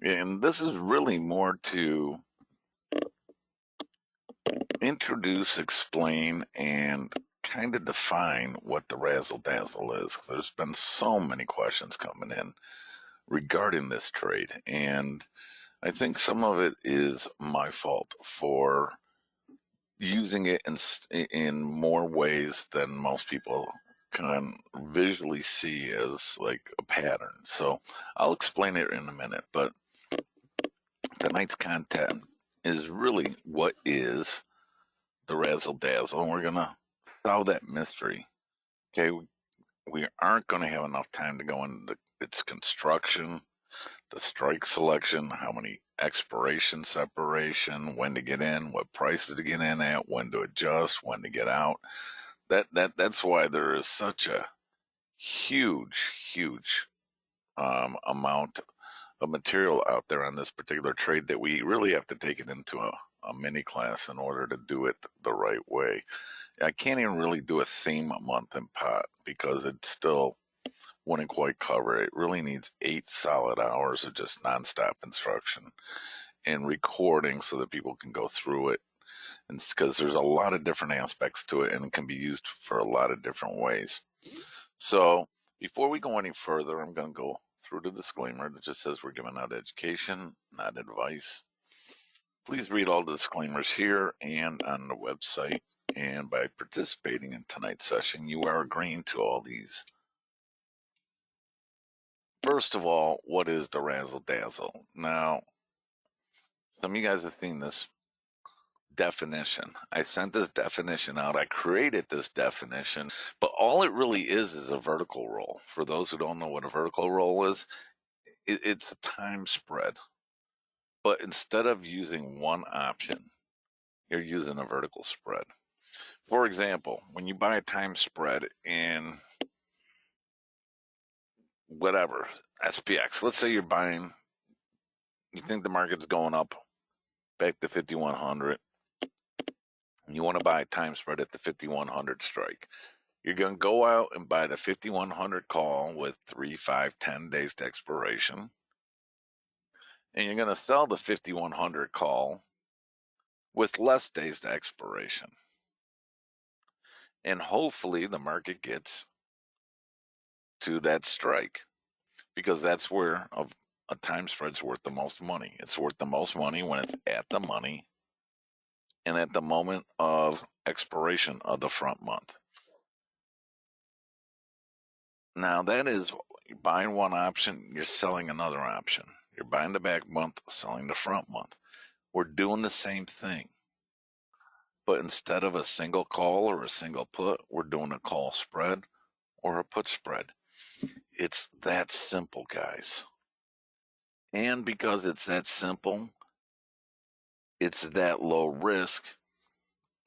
And this is really more to introduce, explain, and kind of define what the Razzle Dazzle is. There's been so many questions coming in regarding this trade, and I think some of it is my fault for using it in more ways than most people can visually see as like a pattern. So I'll explain it in a minute, but tonight's content is really what is the Razzle Dazzle, and we're gonna solve that mystery. Okay, we aren't going to have enough time to go into its construction, the strike selection, how many expiration, separation, when to get in, what prices to get in at, when to adjust, when to get out. That's why there is such a huge amount of material out there on this particular trade that we really have to take it into a mini class in order to do it the right way. I can't even really do a theme month in pot because it still wouldn't quite cover it. It really needs 8 solid hours of just nonstop instruction and recording so that people can go through it. And because there's a lot of different aspects to it and it can be used for a lot of different ways. So before we go any further, I'm going to go through the disclaimer that just says we're giving out education, not advice. Please read all the disclaimers here and on the website. And by participating in tonight's session, you are agreeing to all these. First of all, what is the Razzle Dazzle? Now, some of you guys have seen this definition. I sent this definition out. I created this definition, but all it really is a vertical roll. For those who don't know what a vertical roll is, it's a time spread. But instead of using one option, you're using a vertical spread. For example, when you buy a time spread in whatever, SPX, let's say you're buying, you think the market's going up back to 5,100. You want to buy a time spread at the 5,100 strike. You're going to go out and buy the 5,100 call with 3, 5, 10 days to expiration. And you're going to sell the 5,100 call with less days to expiration. And hopefully the market gets to that strike because that's where a time spread's worth the most money. It's worth the most money when it's at the money and at the moment of expiration of the front month. Now that is, you're buying one option, you're selling another option. You're buying the back month, selling the front month. We're doing the same thing. But instead of a single call or a single put, we're doing a call spread or a put spread. It's that simple, guys. And because it's that simple, it's that low risk,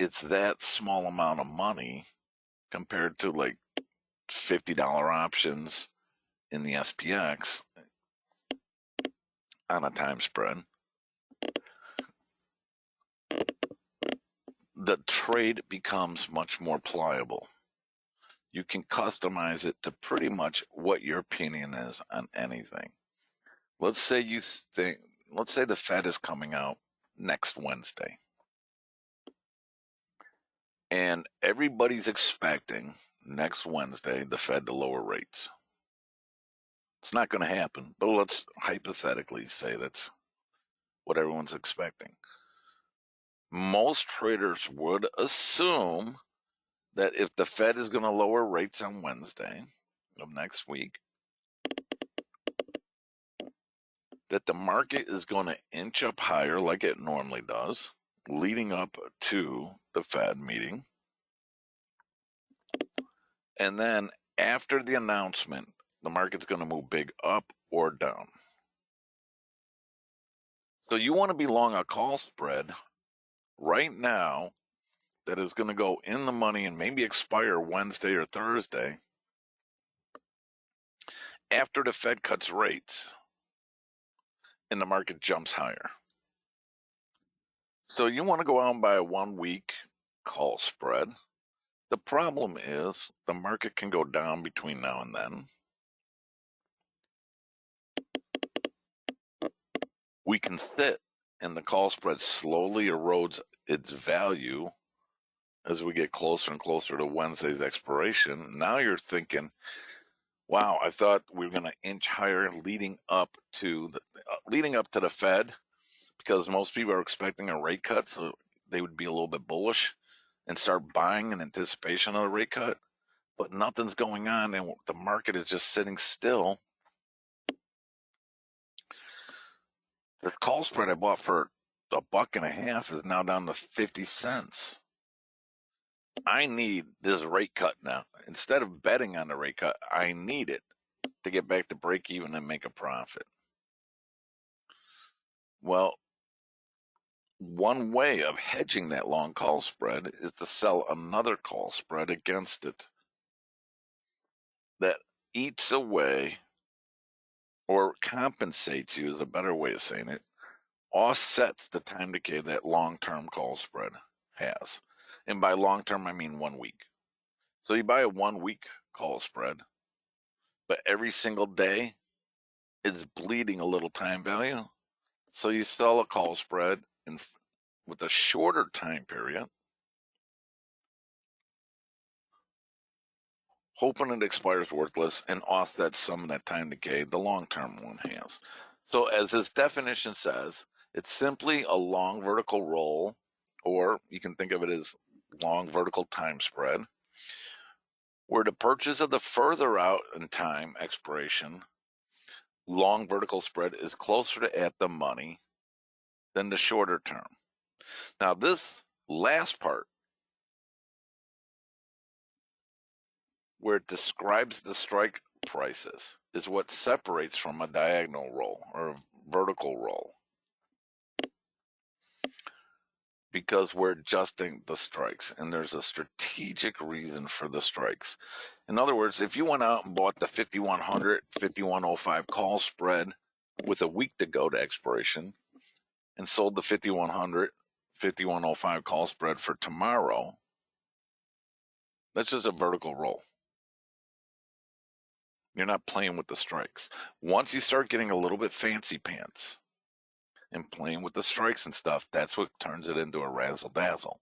it's that small amount of money compared to like $50 options in the SPX on a time spread. The trade becomes much more pliable. You can customize it to pretty much what your opinion is on anything. Let's say the Fed is coming out next Wednesday. And everybody's expecting next Wednesday the Fed to lower rates. It's not going to happen, but let's hypothetically say that's what everyone's expecting. Most traders would assume that if the Fed is going to lower rates on Wednesday of next week, that the market is going to inch up higher like it normally does, leading up to the Fed meeting. And then after the announcement, the market's going to move big up or down. So you want to be long a call spread right now that is going to go in the money and maybe expire Wednesday or Thursday after the Fed cuts rates and the market jumps higher. So you want to go out and buy a 1 week call spread. The problem is the market can go down between now and then. we can sit and the call spread slowly erodes its value as we get closer and closer to Wednesday's expiration. Now you're thinking, wow, I thought we were going to inch higher leading up to the Fed, because most people are expecting a rate cut, so they would be a little bit bullish and start buying in anticipation of the rate cut. But nothing's going on, and the market is just sitting still. The call spread I bought for $1.50 is now down to 50 cents. I need this rate cut now. Instead of betting on the rate cut, I need it to get back to break even and make a profit. Well, one way of hedging that long call spread is to sell another call spread against it that eats away or compensates you, is a better way of saying it, offsets the time decay that long-term call spread has. And by long-term, I mean 1 week. So you buy a 1 week call spread, but every single day is bleeding a little time value. So you sell a call spread with a shorter time period, hoping it expires worthless and offsets some of that time decay the long-term one has. So as this definition says, it's simply a long vertical roll, or you can think of it as long vertical time spread, where the purchase of the further out in time expiration long vertical spread is closer to at the money than the shorter term. Now, this last part, where it describes the strike prices, is what separates from a diagonal roll or a vertical roll, because we're adjusting the strikes, and there's a strategic reason for the strikes. In other words, if you went out and bought the 5100, 5105 call spread with a week to go to expiration and sold the 5100, 5105 call spread for tomorrow, that's just a vertical roll. You're not playing with the strikes. Once you start getting a little bit fancy pants and playing with the strikes and stuff, that's what turns it into a razzle dazzle.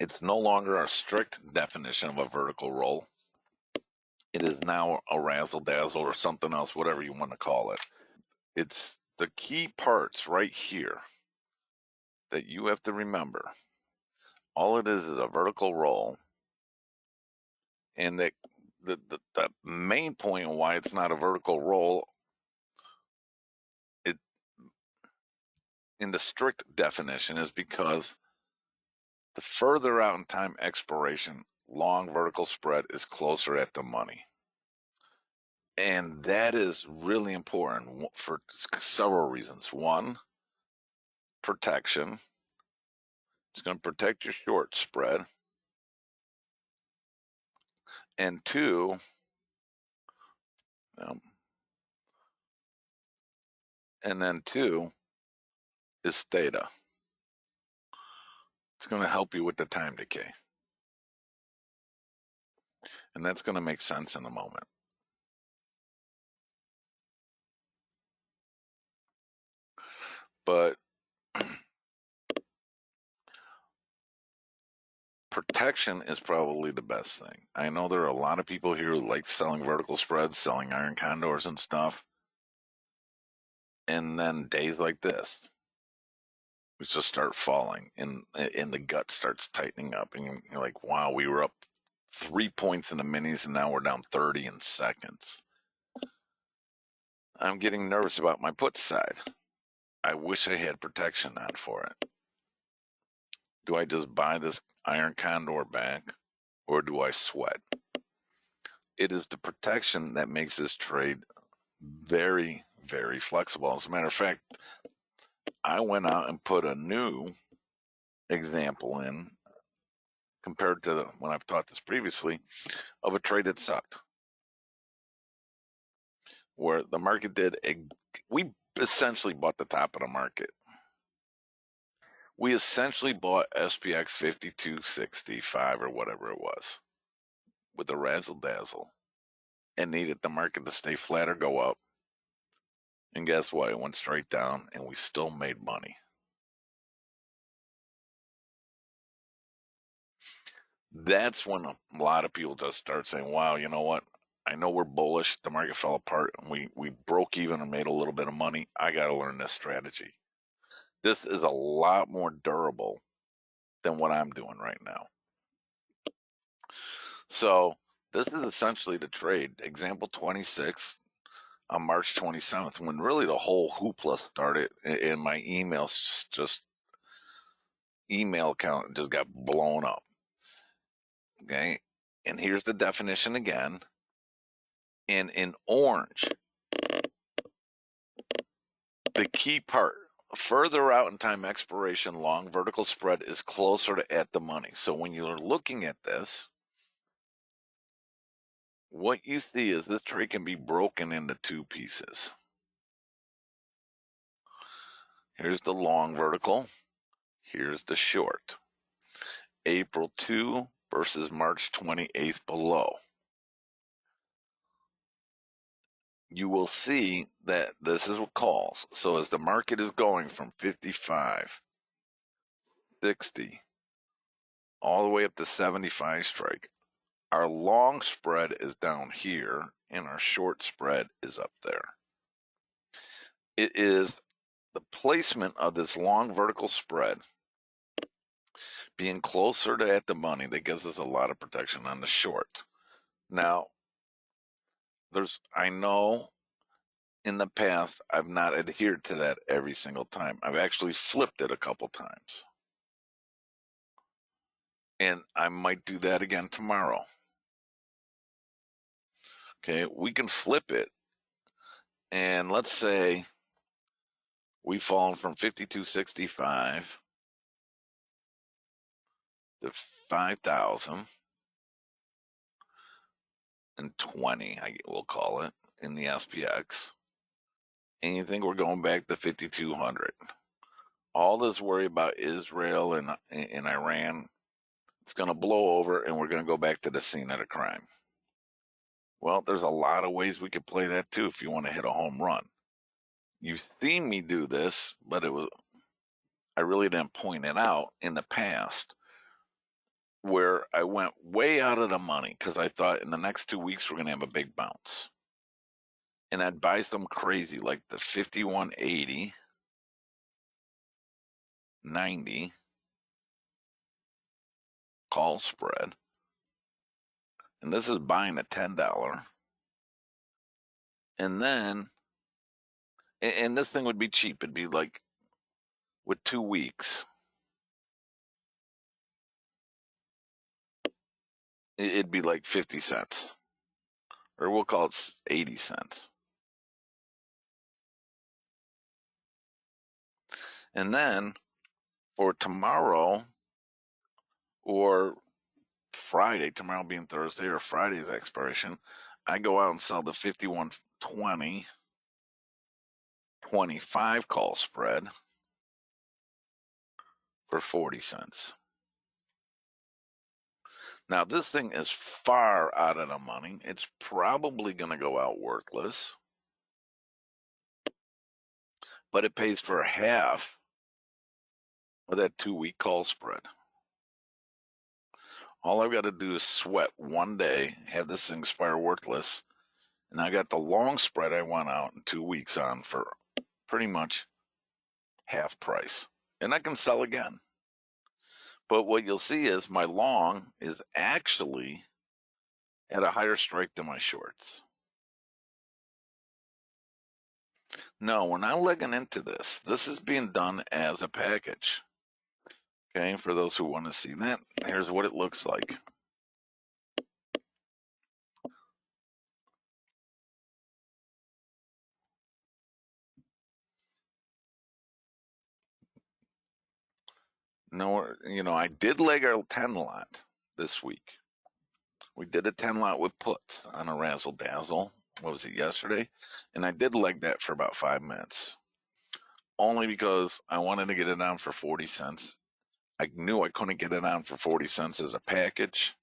It's no longer a strict definition of a vertical roll. It is now a razzle dazzle or something else, whatever you want to call it. It's the key parts right here that you have to remember. All it is a vertical roll, and the main point why it's not a vertical roll, it in the strict definition, is because the further out in time expiration long vertical spread is closer at the money. And that is really important for several reasons. One, protection. It's going to protect your short spread. And two, is theta. It's going to help you with the time decay. And that's going to make sense in a moment. But protection is probably the best thing. I know there are a lot of people here who like selling vertical spreads, selling Iron Condors and stuff. And then days like this, we just start falling, and the gut starts tightening up, and you're like, wow, we were up 3 points in the minis, and now we're down 30 in seconds. I'm getting nervous about my put side. I wish I had protection on for it. Do I just buy this Iron Condor back, or do I sweat? It is the protection that makes this trade very, very flexible. As a matter of fact, I went out and put a new example in, compared to when I've taught this previously, of a trade that sucked, where the market we essentially bought the top of the market. We essentially bought SPX 5265 or whatever it was with the Razzle Dazzle. and needed the market to stay flat or go up. And guess what? It went straight down and we still made money. That's when a lot of people just start saying, wow, you know what? I know we're bullish. The market fell apart and we broke even and made a little bit of money. I got to learn this strategy. This is a lot more durable than what I'm doing right now. So this is essentially the trade. Example 26 on March 27th, when really the whole hoopla started and my emails just email account just got blown up. Okay. And here's the definition again. And in orange, the key part, further out in time expiration, long vertical spread is closer to at the money. So when you're looking at this, what you see is this trade can be broken into two pieces. Here's the long vertical. Here's the short. April 2 versus March 28th below. You will see that this is what calls. So as the market is going from 55, 60, all the way up to 75 strike, our long spread is down here and our short spread is up there. It is the placement of this long vertical spread being closer to at the money that gives us a lot of protection on the short. Now, I know in the past I've not adhered to that every single time. I've actually flipped it a couple times. And I might do that again tomorrow. Okay, we can flip it. And let's say we've fallen from 52.65 to 5,020, we'll call it, in the SPX. And you think we're going back to 5,200. All this worry about Israel and Iran, it's going to blow over and we're going to go back to the scene of the crime. Well, there's a lot of ways we could play that too if you want to hit a home run. You've seen me do this, but I really didn't point it out in the past where I went way out of the money because I thought in the next 2 weeks we're going to have a big bounce. And I'd buy some crazy like the 51.80, 90 call spread. And this is buying a $10. And then, and this thing would be cheap. It'd be like with 2 weeks, it'd be like 50 cents. Or we'll call it 80 cents. And then for tomorrow or Friday, tomorrow being Thursday or Friday's expiration, I go out and sell the 51.20, 25 call spread for 40 cents. Now, this thing is far out of the money. It's probably going to go out worthless, but it pays for half of that 2-week call spread. All I've got to do is sweat one day, have this thing expire worthless, and I got the long spread I want out in 2 weeks on for pretty much half price. And I can sell again. But what you'll see is my long is actually at a higher strike than my shorts. No, we're not legging into this. This is being done as a package. Okay, for those who want to see that, here's what it looks like. No, I did leg our 10 lot this week. We did a 10 lot with puts on a Razzle Dazzle. What was it, yesterday? And I did leg that for about 5 minutes. Only because I wanted to get it on for 40 cents. I knew I couldn't get it on for 40 cents as a package.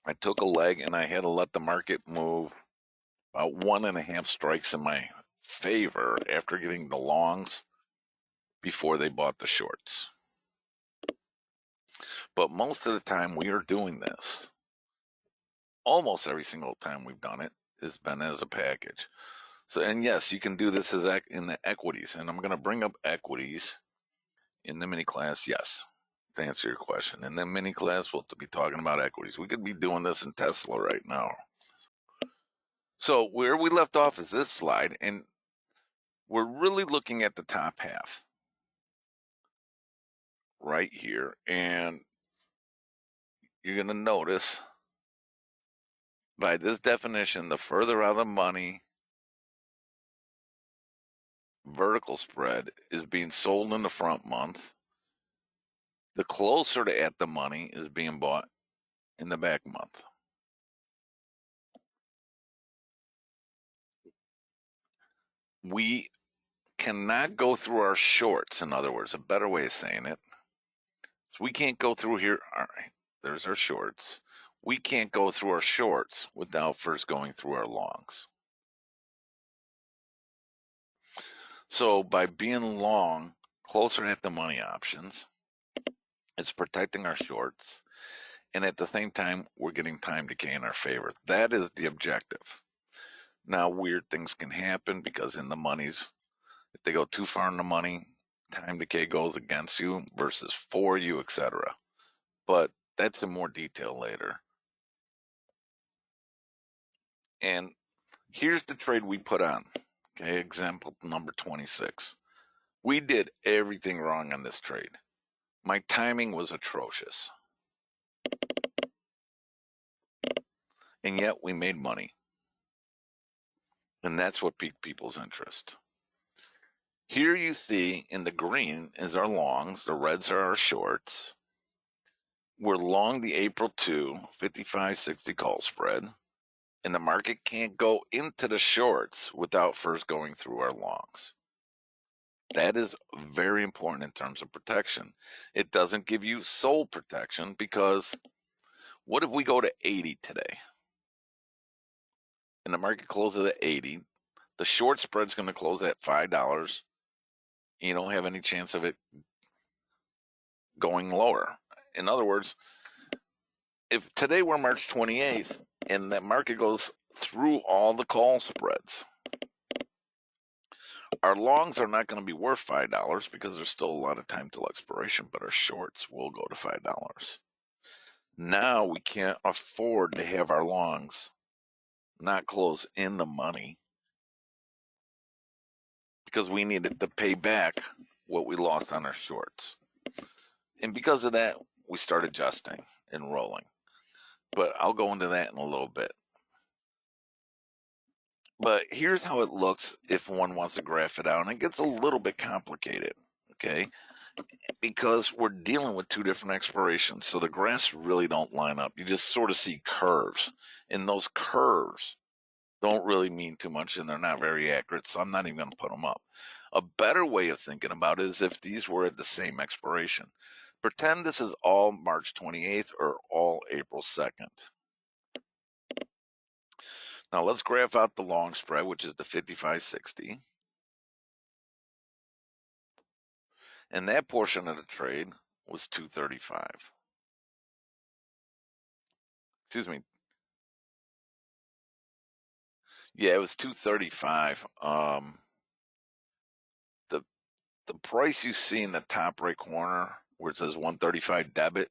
I took a leg and I had to let the market move about 1.5 strikes in my favor after getting the longs before they bought the shorts. But most of the time we are doing this, almost every single time we've done it, has been as a package. So, and yes, you can do this as in the equities, and I'm going to bring up equities in the mini class. Yes, to answer your question, in the mini class, we'll be talking about equities. We could be doing this in Tesla right now. So where we left off is this slide, and we're really looking at the top half right here, and you're going to notice by this definition, the further out of the money vertical spread is being sold in the front month, the closer to at the money is being bought in the back month. We cannot go through our shorts, in other words, a better way of saying it. So we can't go through here. All right, there's our shorts. We can't go through our shorts without first going through our longs. So by being long, closer at the money options, it's protecting our shorts. And at the same time, we're getting time decay in our favor. That is the objective. Now, weird things can happen because in the monies, if they go too far in the money, time decay goes against you versus for you, etc. But that's in more detail later. And here's the trade we put on. Okay, example number 26. We did everything wrong on this trade. My timing was atrocious. And yet we made money. And that's what piqued people's interest. Here you see in the green is our longs, the reds are our shorts. We're long the April 2 55-60 call spread, and the market can't go into the shorts without first going through our longs. That is very important in terms of protection. It doesn't give you sold protection because what if we go to 80 today and the market closes at 80? The short spread's going to close at $5. You don't have any chance of it going lower. In other words, if today we're March 28th and the market goes through all the call spreads, our longs are not going to be worth $5 because there's still a lot of time till expiration, but our shorts will go to $5. Now we can't afford to have our longs not close in the money because we needed to pay back what we lost on our shorts. And because of that, we start adjusting and rolling. But I'll go into that in a little bit. But here's how it looks if one wants to graph it out. And it gets a little bit complicated, okay? Because we're dealing with two different expirations. So the graphs really don't line up. You just sort of see curves. And those curves don't really mean too much and they're not very accurate. So I'm not even going to put them up. A better way of thinking about it is if these were at the same expiration. Pretend this is all March 28th or all April 2nd. Now let's graph out the long spread, which is the 55-60. And that portion of the trade was 235. Excuse me. Yeah, it was 235. The price you see in the top right corner where it says 135 debit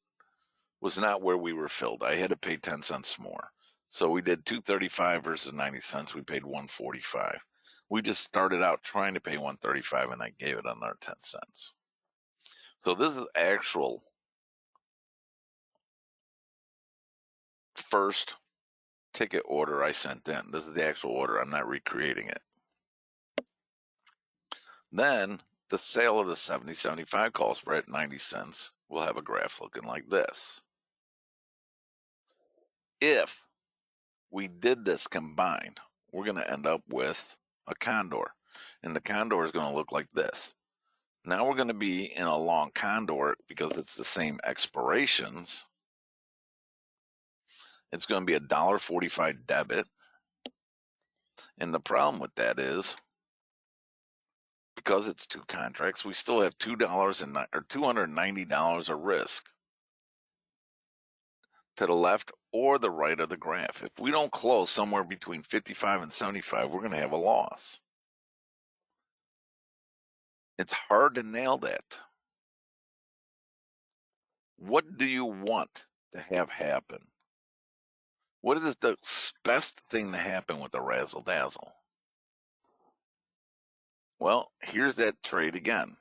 was not where we were filled. I had to pay 10 cents more. So we did 235 versus 90 cents. We paid 145. We just started out trying to pay 135 and I gave it another 10 cents. So this is actual first ticket order I sent in. This is the actual order. I'm not recreating it. Then the sale of the 70-75 call spread at 90 cents will have a graph looking like this. If we did this combined, we're going to end up with a condor. And the condor is going to look like this. Now we're going to be in a long condor because it's the same expirations. It's going to be $1.45 debit. And the problem with that is, because it's two contracts, we still have $290 of risk to the left or the right of the graph. If we don't close somewhere between 55 and 75, we're going to have a loss. It's hard to nail that. What do you want to have happen? What is the best thing to happen with the Razzle Dazzle? Well, here's that trade again.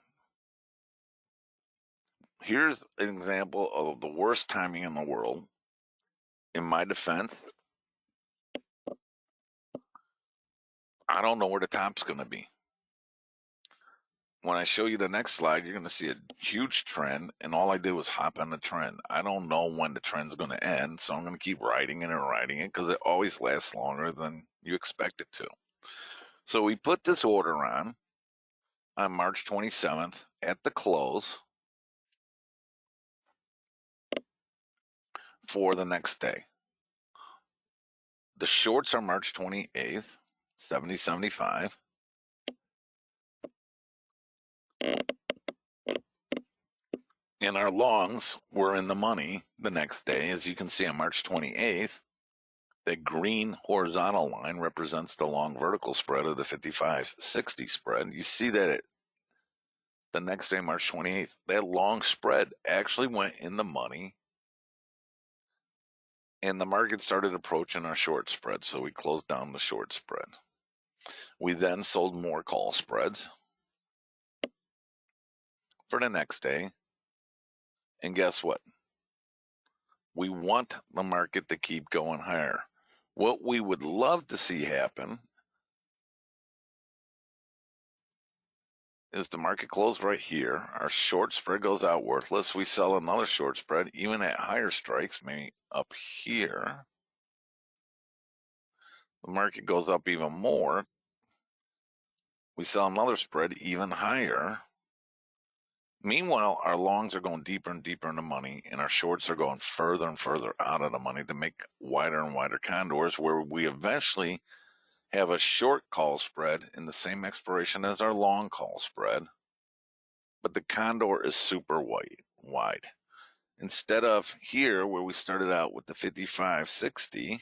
Here's an example of the worst timing in the world. In my defense, I don't know where the top's going to be. When I show you the next slide, you're going to see a huge trend, and all I did was hop on the trend. I don't know when the trend's going to end, so I'm going to keep riding it and riding it because it always lasts longer than you expect it to. So we put this order on March 27th at the close for the next day. The shorts are March 28th, 70.75. And our longs were in the money the next day. As you can see on March 28th, the green horizontal line represents the long vertical spread of the 55.60 spread. You see that the next day, March 28th, that long spread actually went in the money, and the market started approaching our short spread, so we closed down the short spread. We then sold more call spreads for the next day, and guess what? We want the market to keep going higher. What we would love to see happen is the market close right here. Our short spread goes out worthless. We sell another short spread, even at higher strikes, maybe up here. The market goes up even more. We sell another spread even higher. Meanwhile, our longs are going deeper and deeper in the money, and our shorts are going further and further out of the money to make wider and wider condors, where we eventually have a short call spread in the same expiration as our long call spread, but the condor is super wide. Instead of here, where we started out with the 55.60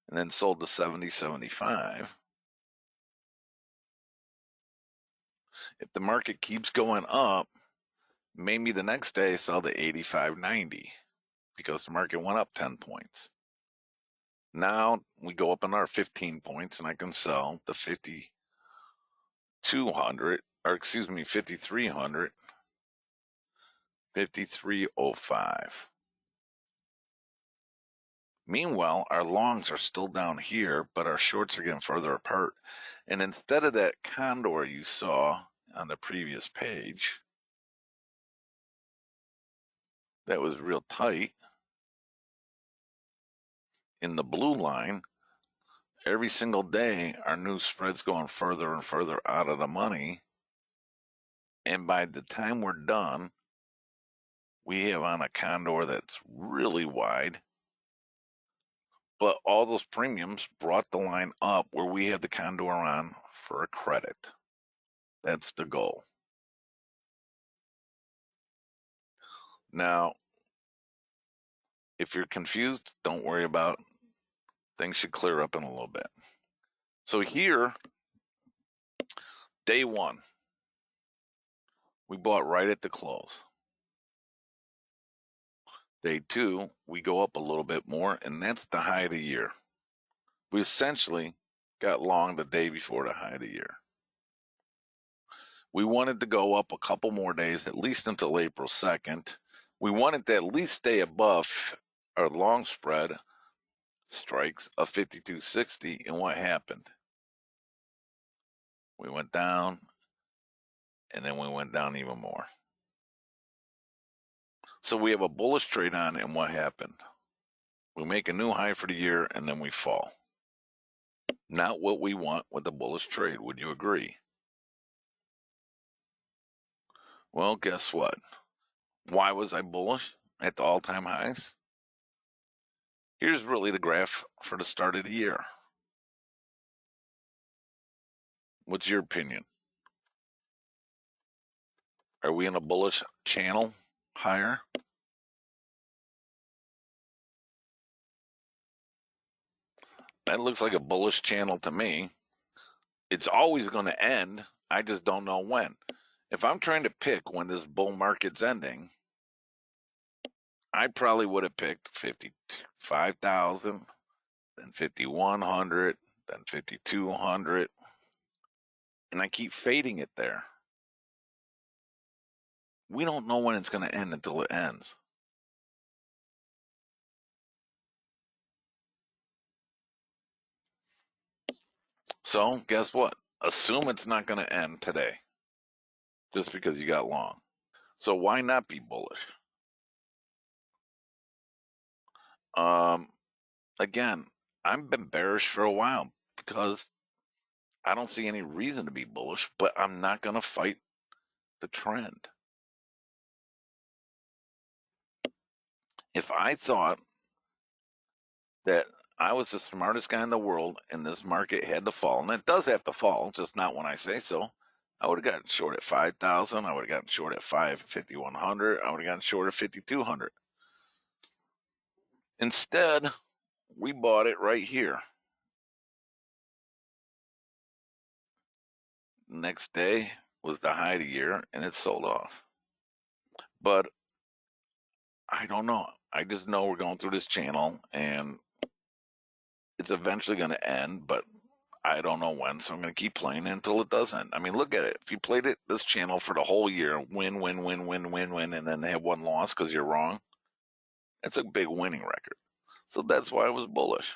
and then sold the 70.75, if the market keeps going up, maybe the next day sell the 85.90 because the market went up 10 points. Now we go up another 15 points and I can sell the 5,200, or excuse me, 5,300, 53.05. Meanwhile, our longs are still down here, but our shorts are getting further apart. And instead of that condor you saw on the previous page, that was real tight, in the blue line, every single day, our new spread's going further and further out of the money. And by the time we're done, we have on a condor that's really wide. But all those premiums brought the line up where we had the condor on for a credit. That's the goal. Now, if you're confused, don't worry about it. Things should clear up in a little bit. So here, day one, we bought right at the close. Day two, we go up a little bit more, and that's the high of the year. We essentially got long the day before the high of the year. We wanted to go up a couple more days, at least until April 2nd. We wanted to at least stay above our long spread strikes of 52.60, and what happened? We went down, and then we went down even more. So we have a bullish trade on, and what happened? We make a new high for the year, and then we fall. Not what we want with a bullish trade. Would you agree? Well, guess what? Why was I bullish at the all-time highs? Here's really the graph for the start of the year. What's your opinion? Are we in a bullish channel higher? That looks like a bullish channel to me. It's always going to end. I just don't know when. If I'm trying to pick when this bull market's ending, I probably would have picked 55,000, then 5,100, then 5,200, and I keep fading it there. We don't know when it's going to end until it ends. So guess what? Assume it's not going to end today just because you got long. So why not be bullish? Again, I've been bearish for a while because I don't see any reason to be bullish, but I'm not going to fight the trend. If I thought that I was the smartest guy in the world and this market had to fall, and it does have to fall, just not when I say so, I would have gotten short at 5,000. I would have gotten short at 5,100. I would have gotten short at 5,200. Instead, we bought it right here. Next day was the high of the year, and it sold off. But I don't know. I just know we're going through this channel, and it's eventually going to end, but I don't know when, so I'm going to keep playing it until it does end. I mean, look at it. If you played this channel for the whole year, win, and then they have one loss because you're wrong, that's a big winning record. So that's why I was bullish.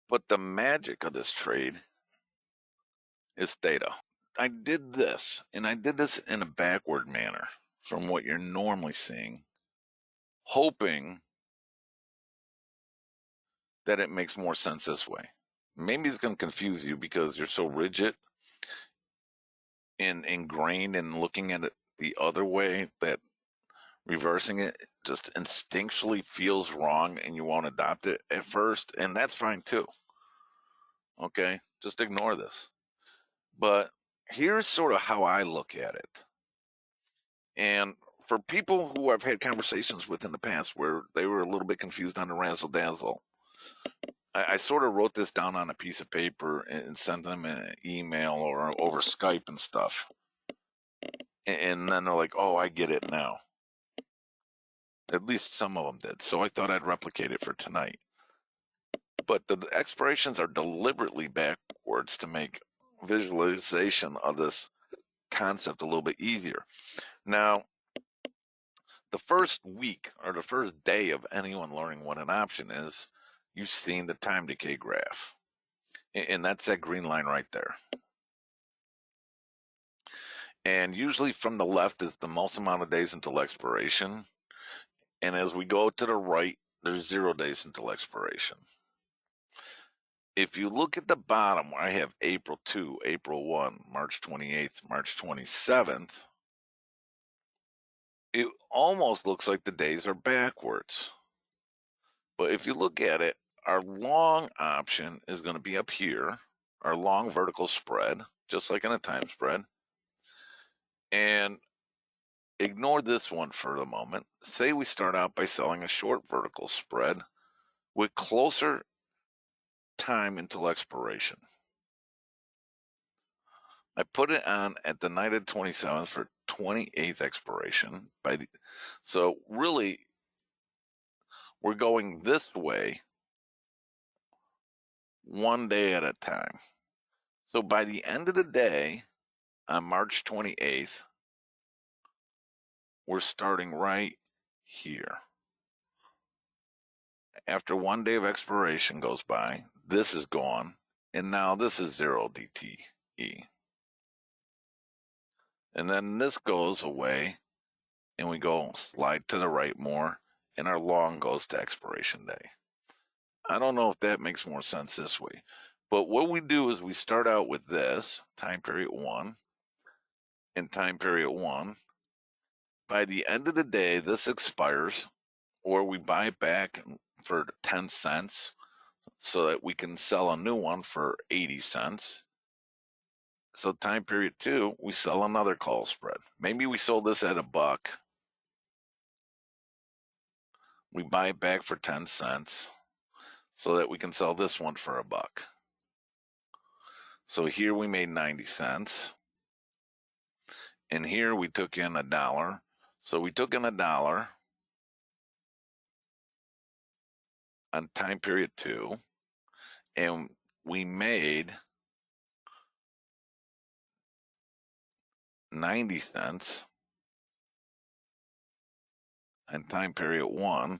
But the magic of this trade is Theta. I did this, and I did this in a backward manner from what you're normally seeing, hoping that it makes more sense this way. Maybe it's going to confuse you because you're so rigid and ingrained in looking at it the other way that reversing it just instinctually feels wrong and you won't adopt it at first, and that's fine too. Okay, just ignore this. But here's sort of how I look at it. And for people who I've had conversations with in the past where they were a little bit confused on the Razzle Dazzle, I sort of wrote this down on a piece of paper and sent them an email or over Skype and stuff. And then they're like, oh, I get it now. At least some of them did. So I thought I'd replicate it for tonight. But the expirations are deliberately backwards to make visualization of this concept a little bit easier. Now, the first week or the first day of anyone learning what an option is, you've seen the time decay graph. And that's that green line right there. And usually from the left is the most amount of days until expiration. And as we go to the right, there's 0 days until expiration. If you look at the bottom where I have April 2, April 1, March 28th, March 27th, it almost looks like the days are backwards. But if you look at it, our long option is going to be up here, our long vertical spread, just like in a time spread. And ignore this one for the moment. Say we start out by selling a short vertical spread with closer time until expiration. I put it on at the night of 27th for 28th expiration. So really, we're going this way 1 day at a time. So by the end of the day, on March 28th, we're starting right here. After 1 day of expiration goes by, this is gone, and now this is 0 DTE. And then this goes away, and we go slide to the right more, and our long goes to expiration day. I don't know if that makes more sense this way. But what we do is we start out with this, time period 1, and time period 1. By the end of the day, this expires or we buy it back for 10 cents so that we can sell a new one for 80 cents. So time period 2, we sell another call spread. Maybe we sold this at $1. We buy it back for 10 cents so that we can sell this one for $1. So here we made 90 cents. And here we took in $1. So we took in $1 on time period 2, and we made 90 cents on time period 1.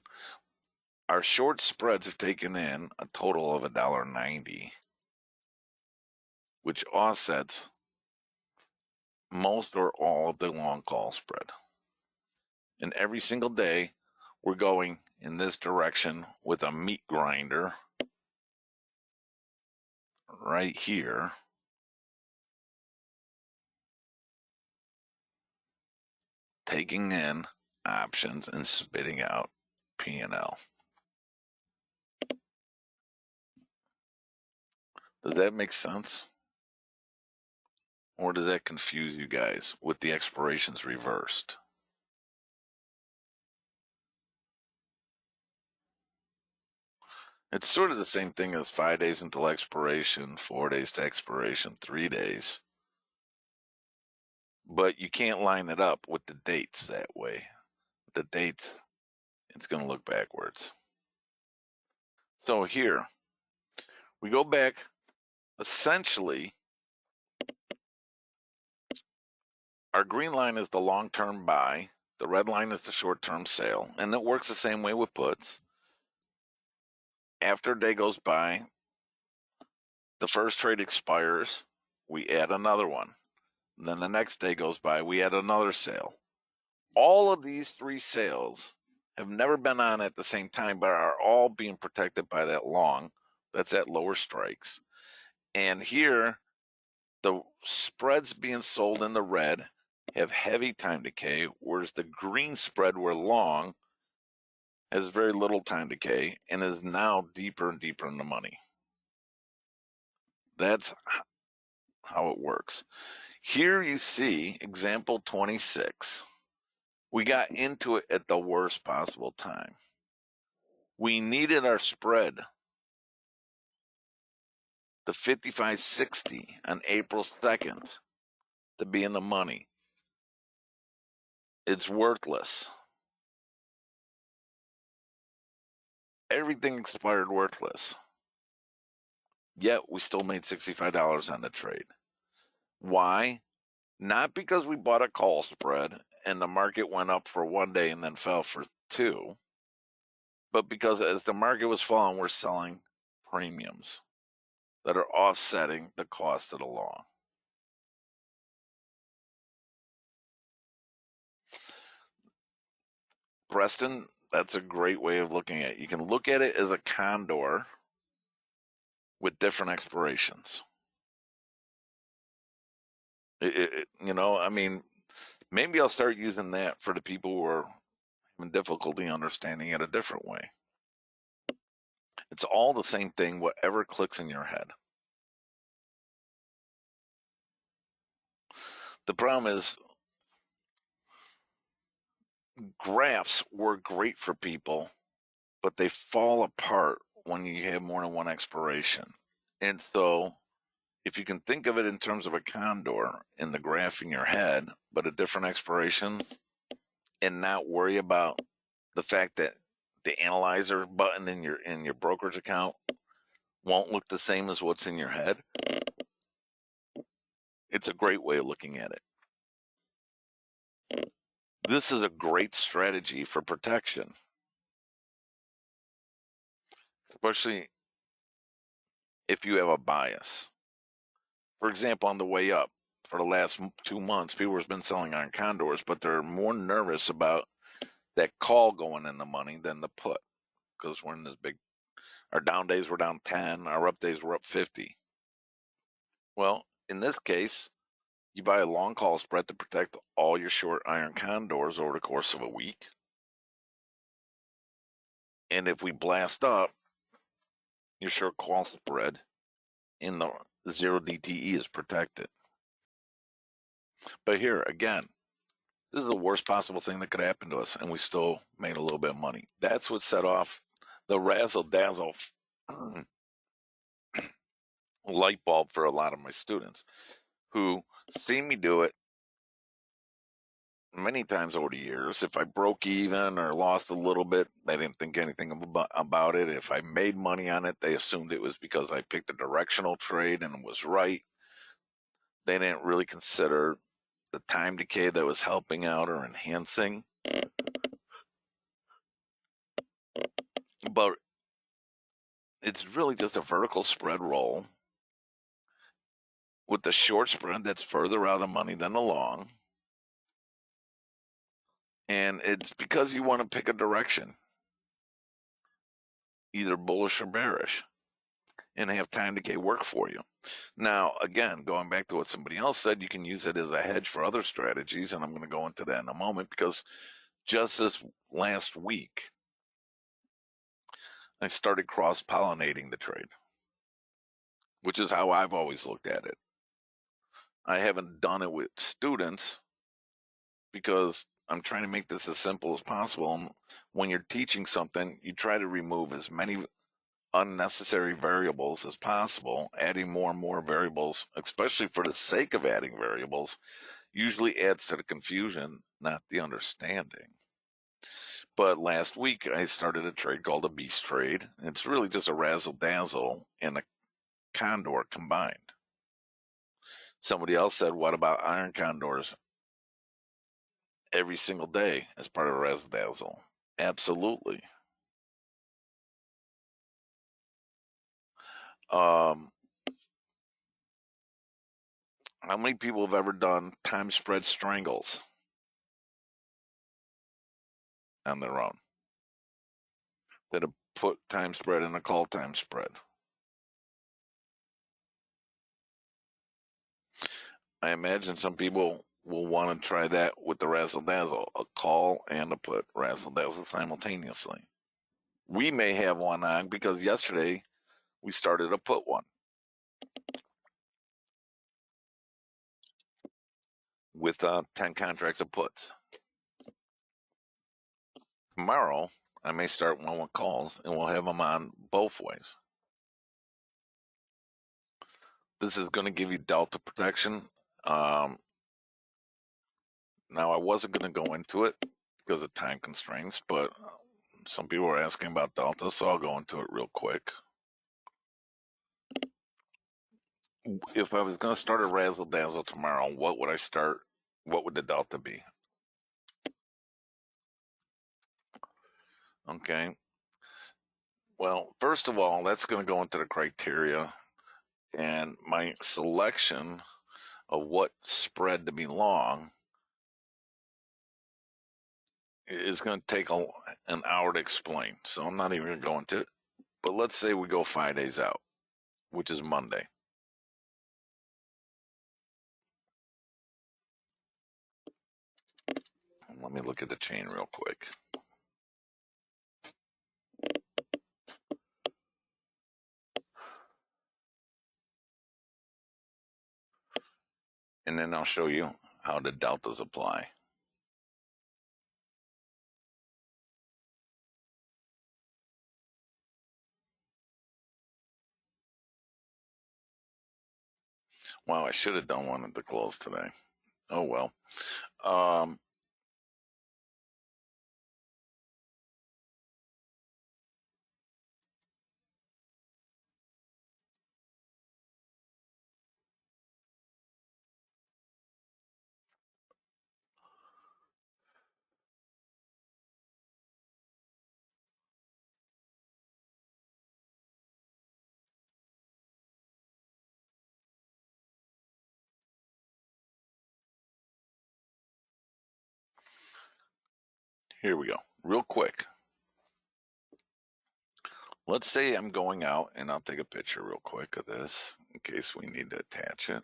Our short spreads have taken in a total of $1.90, which offsets most or all of the long call spread. And every single day, we're going in this direction with a meat grinder right here. Taking in options and spitting out P&L. Does that make sense? Or does that confuse you guys with the expirations reversed? It's sort of the same thing as 5 days until expiration, 4 days to expiration, 3 days. But you can't line it up with the dates that way. The dates, it's going to look backwards. So here, we go back, essentially, our green line is the long-term buy, the red line is the short-term sale, and it works the same way with puts. After a day goes by, the first trade expires, we add another one. And then the next day goes by, we add another sale. All of these 3 sales have never been on at the same time, but are all being protected by that long. That's at lower strikes. And here, the spreads being sold in the red have heavy time decay, whereas the green spread where long has very little time decay and is now deeper and deeper in the money. That's how it works. Here you see example 26. We got into it at the worst possible time. We needed our spread, the 55.60 on April 2nd, to be in the money. It's worthless. Everything expired worthless. Yet we still made $65 on the trade. Why? Not because we bought a call spread and the market went up for 1 day and then fell for 2, but because as the market was falling, we're selling premiums that are offsetting the cost of the long. Preston, that's a great way of looking at it. You can look at it as a condor with different expirations. I mean, maybe I'll start using that for the people who are having difficulty understanding it a different way. It's all the same thing, whatever clicks in your head. The problem is graphs work great for people, but they fall apart when you have more than one expiration. And so if you can think of it in terms of a condor in the graph in your head, but at different expirations, and not worry about the fact that the analyzer button in your brokerage account won't look the same as what's in your head, it's a great way of looking at it. This is a great strategy for protection, especially if you have a bias. For example, on the way up, for the last 2 months, people have been selling Iron Condors, but they're more nervous about that call going in the money than the put, because we're in this big, our down days were down 10, our up days were up 50. Well, in this case, you buy a long call spread to protect all your short Iron Condors over the course of a week. And if we blast up, your short call spread in the 0 DTE is protected. But here, again, this is the worst possible thing that could happen to us, and we still made a little bit of money. That's what set off the Razzle Dazzle light bulb for a lot of my students who see me do it many times over the years. If I broke even or lost a little bit, they didn't think anything about it. If I made money on it, they assumed it was because I picked a directional trade and was right. They didn't really consider the time decay that was helping out or enhancing. But it's really just a vertical spread roll with the short spread that's further out of money than the long. And it's because you want to pick a direction, either bullish or bearish, and have time decay work for you. Now, again, going back to what somebody else said, you can use it as a hedge for other strategies, and I'm going to go into that in a moment, because just this last week, I started cross-pollinating the trade, which is how I've always looked at it. I haven't done it with students because I'm trying to make this as simple as possible. And when you're teaching something, you try to remove as many unnecessary variables as possible. Adding more and more variables, especially for the sake of adding variables, usually adds to the confusion, not the understanding. But last week, I started a trade called a beast trade. It's really just a Razzle Dazzle and a Condor combined. Somebody else said, what about Iron Condors every single day as part of a Razzle Dazzle? Absolutely. How many people have ever done time spread strangles on their own? That have put time spread in a call time spread? I imagine some people will want to try that with the Razzle Dazzle, a call and a put Razzle Dazzle simultaneously. We may have one on because yesterday we started a put one with 10 contracts of puts. Tomorrow, I may start one with calls, and we'll have them on both ways. This is going to give you delta protection. Now, I wasn't going to go into it because of time constraints, but some people are asking about delta, so I'll go into it real quick. If I was going to start a Razzle Dazzle tomorrow, what would I start? What would the delta be? Okay. Well, first of all, that's going to go into the criteria, and my selection of what spread to be long is going to take an hour to explain. So I'm not even going to go into it. But let's say we go 5 days out, which is Monday. Let me look at the chain real quick. And then I'll show you how the deltas apply. Wow, I should have done one at the close today. Oh well. Here we go. Real quick. Let's say I'm going out, and I'll take a picture real quick of this in case we need to attach it.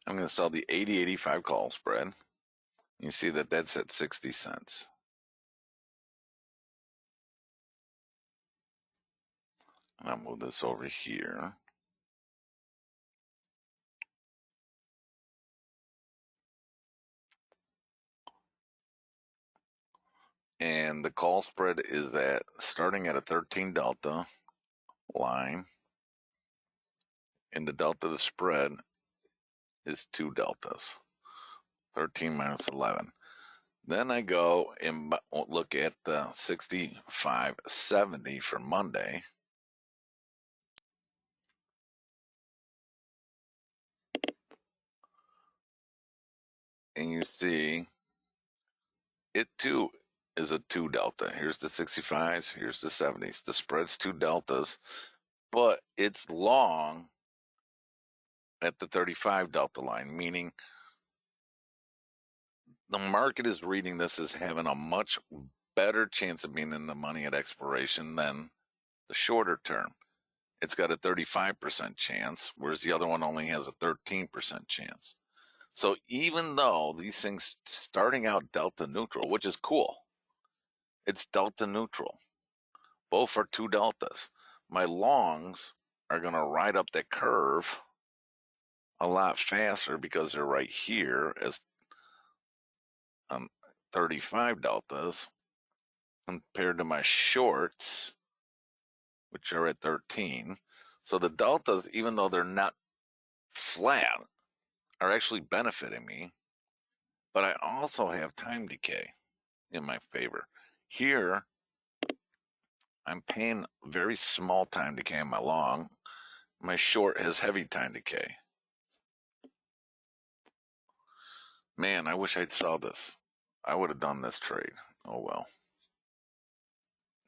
I'm going to sell the 80-85 call spread. You see that that's at 60 cents. And I'll move this over here. And the call spread is starting at a 13 delta line. And the delta to spread is 2 deltas. 13 minus 11. Then I go and look at the 65.70 for Monday. And you see it too is a 2 delta. Here's the 65s, here's the 70s. The spread's 2 deltas, but it's long at the 35 delta line, meaning the market is reading this as having a much better chance of being in the money at expiration than the shorter term. It's got a 35% chance, whereas the other one only has a 13% chance. So even though these things starting out delta neutral, which is cool, it's delta neutral. Both are 2 deltas. My longs are going to ride up that curve a lot faster because they're right here as 35 deltas compared to my shorts, which are at 13. So the deltas, even though they're not flat, are actually benefiting me. But I also have time decay in my favor. Here, I'm paying very small time decay on my long. My short has heavy time decay. Man, I wish I'd saw this. I would have done this trade. Oh well.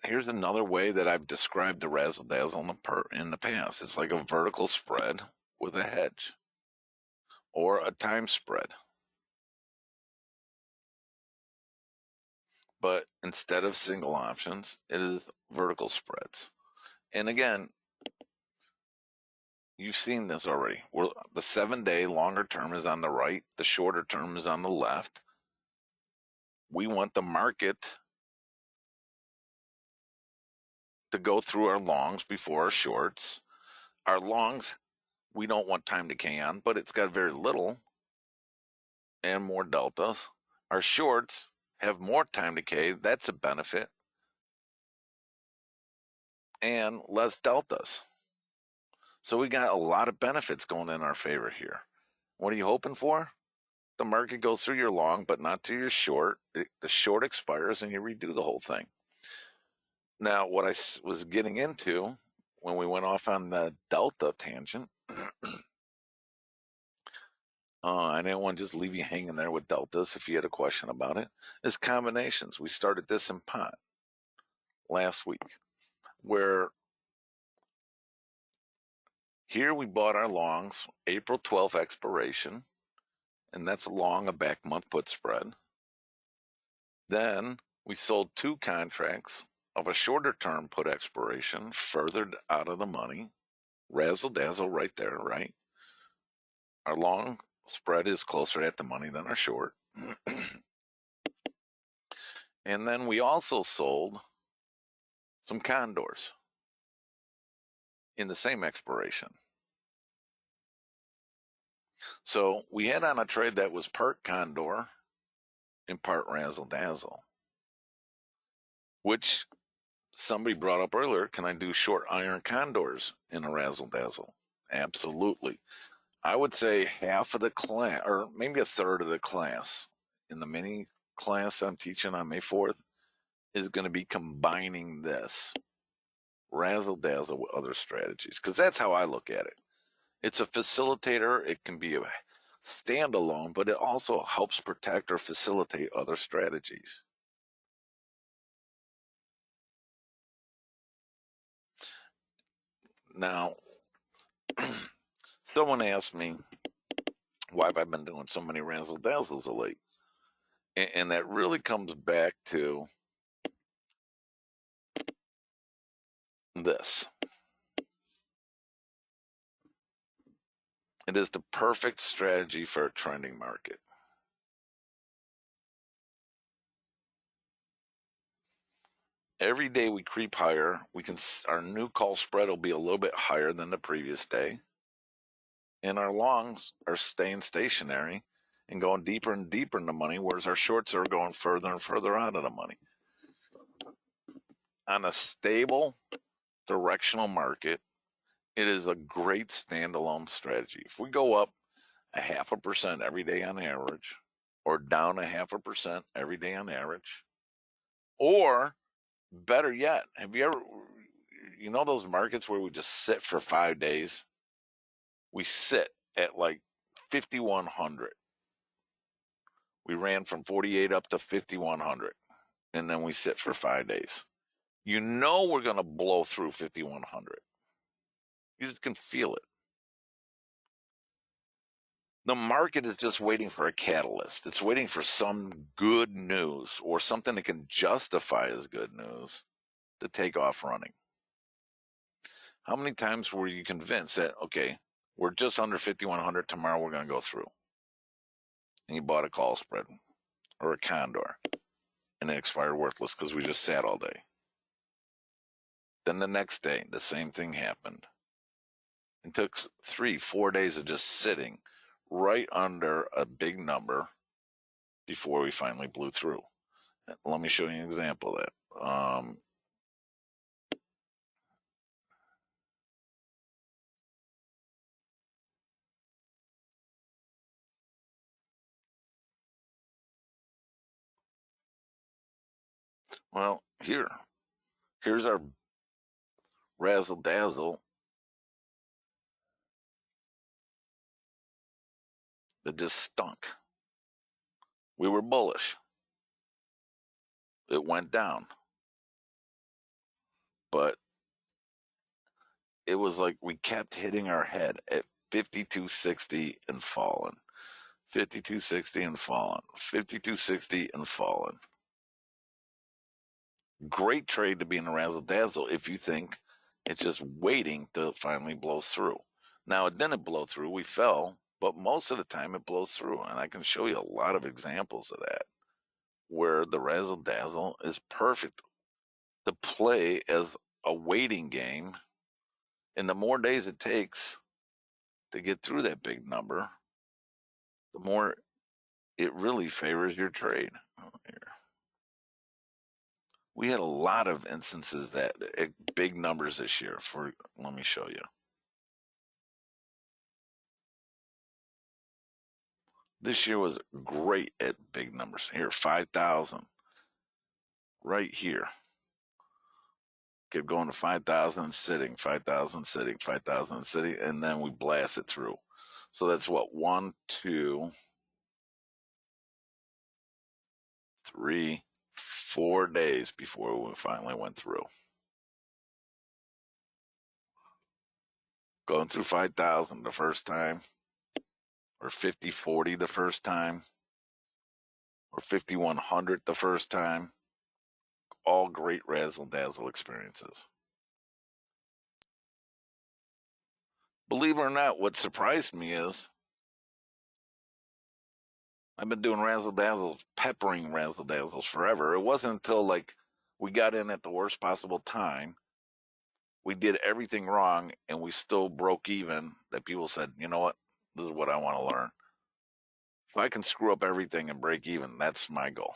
Here's another way that I've described the Razzle Dazzle in the past. It's like a vertical spread with a hedge or a time spread. But instead of single options, it is vertical spreads. And again, you've seen this already. The 7-day longer term is on the right, the shorter term is on the left. We want the market to go through our longs before our shorts. Our longs, we don't want time decay on, but it's got very little and more deltas. Our shorts have more time decay. That's a benefit. And less deltas. So we got a lot of benefits going in our favor here. What are you hoping for? The market goes through your long, but not to your short. The short expires and you redo the whole thing. Now, what I was getting into when we went off on the delta tangent, I didn't want to just leave you hanging there with deltas if you had a question about it, is combinations. We started this in pot last week, where here we bought our longs, April 12th expiration, and that's long a back month put spread. Then we sold 2 contracts of a shorter term put expiration further out of the money. Razzle Dazzle right there, right? Our long spread is closer at the money than our short. And then we also sold some condors in the same expiration. So we had on a trade that was part condor and part Razzle Dazzle, which somebody brought up earlier. Can I do short Iron Condors in a Razzle Dazzle? Absolutely. I would say half of the class, or maybe a third of the class in the mini class I'm teaching on May 4th is going to be combining this Razzle Dazzle with other strategies, because that's how I look at it. It's a facilitator. It can be a standalone, but it also helps protect or facilitate other strategies. Now, someone asked me, why have I been doing so many Razzle Dazzles of late? And that really comes back to this. It is the perfect strategy for a trending market. Every day we creep higher, our new call spread will be a little bit higher than the previous day. And our longs are staying stationary and going deeper and deeper in the money, whereas our shorts are going further and further out of the money. On a stable directional market, it is a great standalone strategy. If we go up 0.5% every day on average, or down 0.5% every day on average, or better yet, have you ever, those markets where we just sit for 5 days? We sit at like 5,100. We ran from 48 up to 5,100, and then we sit for 5 days. We're going to blow through 5,100. You just can feel it. The market is just waiting for a catalyst. It's waiting for some good news or something that can justify as good news to take off running. How many times were you convinced that, okay, we're just under 5,100, tomorrow we're going to go through? And you bought a call spread or a condor, and it expired worthless because we just sat all day. Then the next day, the same thing happened. It took 3-4 days of just sitting right under a big number before we finally blew through. Let me show you an example of that. Well, here's our Razzle Dazzle that just stunk. We were bullish. It went down. But it was like we kept hitting our head at 52.60 and falling. 52.60 and falling. 52.60 and falling. Great trade to be in a Razzle Dazzle if you think it's just waiting to finally blow through. Now, it didn't blow through. We fell, but most of the time it blows through. And I can show you a lot of examples of that where the Razzle Dazzle is perfect to play as a waiting game. And the more days it takes to get through that big number, the more it really favors your trade. Here. We had a lot of instances at big numbers this year. Let me show you. This year was great at big numbers. Here, 5,000. Right here. Kept going to 5,000 and sitting, 5,000 sitting, 5,000 sitting, and then we blast it through. So that's what, 1, 2, 3, 4 days before we finally went through. Going through 5,000 the first time, or 50-40 the first time, or 5,100 the first time. All great Razzle Dazzle experiences. Believe it or not, what surprised me is I've been doing Razzle Dazzles, peppering Razzle Dazzles forever. It wasn't until like we got in at the worst possible time, we did everything wrong, and we still broke even, that people said, you know what, this is what I want to learn. If I can screw up everything and break even, that's my goal.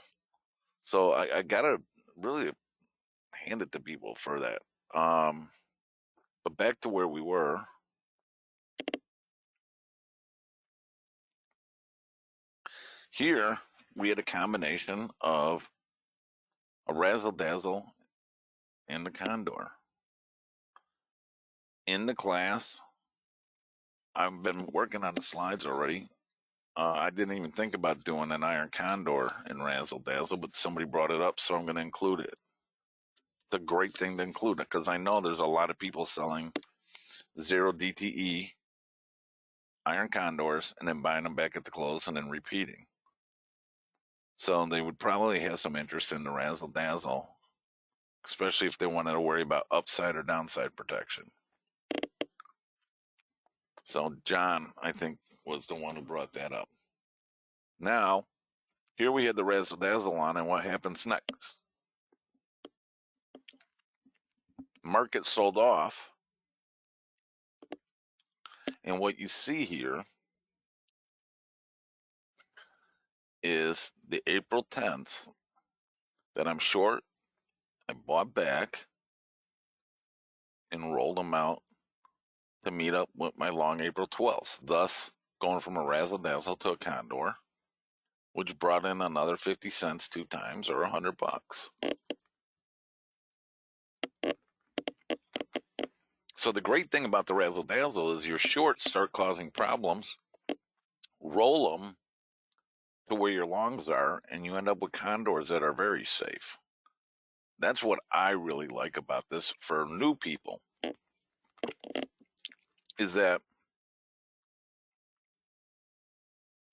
So I got to really hand it to people for that. But back to where we were. Here, we had a combination of a Razzle Dazzle and the Condor. In the class, I've been working on the slides already. I didn't even think about doing an Iron Condor in Razzle Dazzle, but somebody brought it up, so I'm going to include it. It's a great thing to include it because I know there's a lot of people selling 0 DTE Iron Condors and then buying them back at the close and then repeating. So they would probably have some interest in the Razzle Dazzle, especially if they wanted to worry about upside or downside protection. So John, I think, was the one who brought that up. Now, here we had the Razzle Dazzle on, and what happens next? Market sold off, and what you see here is the April 10th that I'm short. I bought back and rolled them out to meet up with my long April 12th, thus going from a Razzle Dazzle to a Condor, which brought in another 50 cents 2 times, or $100. So the great thing about the Razzle Dazzle is your shorts start causing problems, roll them to where your longs are, and you end up with Condors that are very safe. That's what I really like about this for new people, is that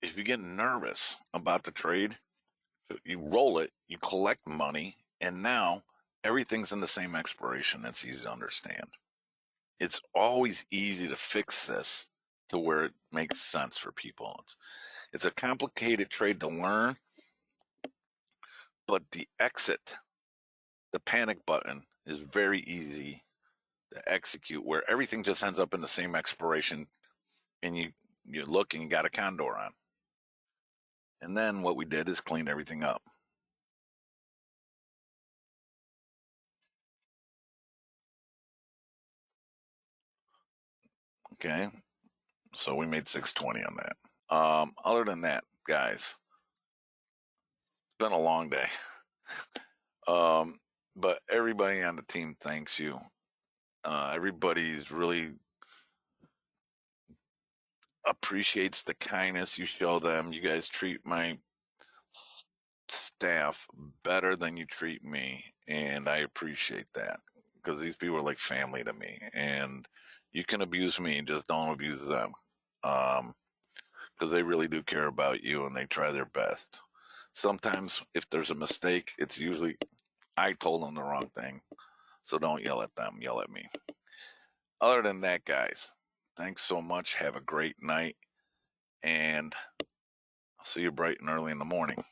if you get nervous about the trade, you roll it, you collect money, and now everything's in the same expiration. It's easy to understand. It's always easy to fix this to where it makes sense for people. It's a complicated trade to learn, but the exit, the panic button, is very easy to execute, where everything just ends up in the same expiration, and you look and you got a Condor on. And then what we did is cleaned everything up. Okay, so we made 620 on that. Other than that, guys, it's been a long day. But everybody on the team thanks you. Everybody's really appreciates the kindness you show them. You guys treat my staff better than you treat me, and I appreciate that, because these people are like family to me. And you can abuse me, just don't abuse them, because they really do care about you and they try their best. Sometimes if there's a mistake, it's usually I told them the wrong thing, so don't yell at them, yell at me. Other than that, guys, thanks so much. Have a great night, and I'll see you bright and early in the morning.